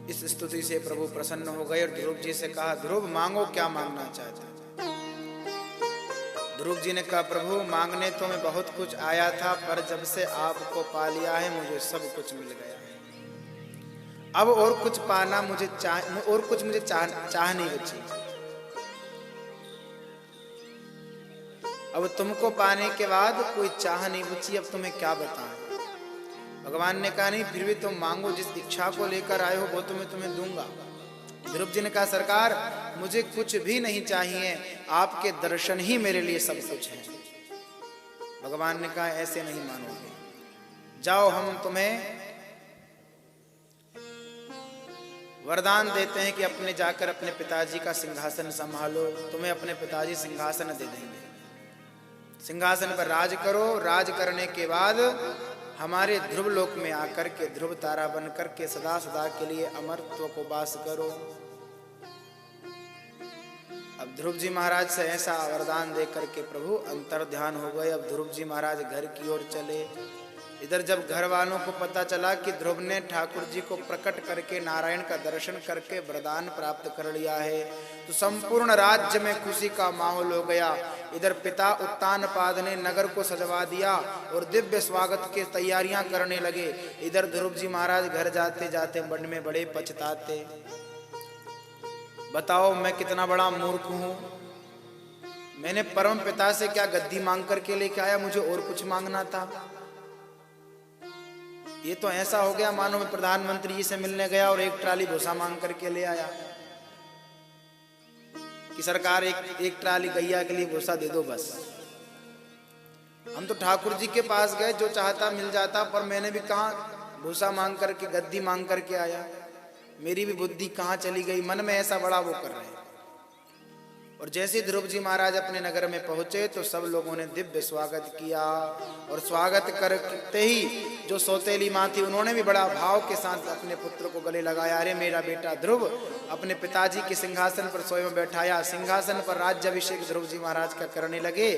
इस स्तुति से प्रभु प्रसन्न हो गए और ध्रुव जी से कहा, ध्रुव मांगो, क्या मांगना चाहते? ध्रुव जी ने कहा, प्रभु मांगने तो मैं बहुत कुछ आया था, पर जब से आपको पा लिया है मुझे सब कुछ मिल गया है। अब और कुछ पाना मुझे चाह नहीं बची। अब तुमको पाने के बाद कोई चाह नहीं बची, अब तुम्हें क्या बताएं। भगवान ने कहा, नहीं फिर भी तुम मांगो, जिस इच्छा को लेकर आए हो वो तो मैं तुम्हें दूंगा। ध्रुव जी ने कहा, सरकार मुझे कुछ भी नहीं चाहिए, आपके दर्शन ही मेरे लिए सब कुछ है। भगवान ने कहा, ऐसे नहीं मानोगे, जाओ हम तुम्हें वरदान देते हैं कि अपने जाकर अपने पिताजी का सिंहासन संभालो, तुम्हें अपने पिताजी सिंहासन दे देंगे, सिंहासन पर राज करो, राज करने के बाद हमारे ध्रुव लोक में आकर के ध्रुव तारा बन करके सदा सदा के लिए अमरत्व को वास करो। अब ध्रुव जी महाराज से ऐसा वरदान दे करके प्रभु अंतर ध्यान हो गए। अब ध्रुव जी महाराज घर की ओर चले। इधर जब घर वालों को पता चला कि ध्रुव ने ठाकुर जी को प्रकट करके नारायण का दर्शन करके वरदान प्राप्त कर लिया है, तो संपूर्ण राज्य में खुशी का माहौल हो गया। इधर पिता उत्तानपाद ने नगर को सजवा दिया और दिव्य स्वागत की तैयारियां करने लगे। इधर ध्रुव जी महाराज घर जाते जाते मन में बड़े पछताते, बताओ मैं कितना बड़ा मूर्ख हूं, मैंने परम पिता से क्या गद्दी मांग करके लेके आया, मुझे और कुछ मांगना था। ये तो ऐसा हो गया मानो मैं प्रधानमंत्री जी से मिलने गया और एक ट्राली भूसा मांग करके ले आया कि सरकार एक ट्राली गैया के लिए भूसा दे दो बस। हम तो ठाकुर जी के पास गए, जो चाहता मिल जाता, पर मैंने भी कहाँ भूसा मांग करके गद्दी मांग करके आया, मेरी भी बुद्धि कहाँ चली गई, मन में ऐसा बड़ा वो कर रहे हैं। और जैसे ध्रुव जी महाराज अपने नगर में पहुंचे तो सब लोगों ने दिव्य स्वागत किया, और स्वागत करते ही जो सौतेली माँ थी उन्होंने भी बड़ा भाव के साथ अपने पुत्र को गले लगाया, अरे मेरा बेटा ध्रुव, अपने पिताजी के सिंहासन पर स्वयं बैठाया, सिंहासन पर राज्याभिषेक ध्रुव जी महाराज का करने लगे।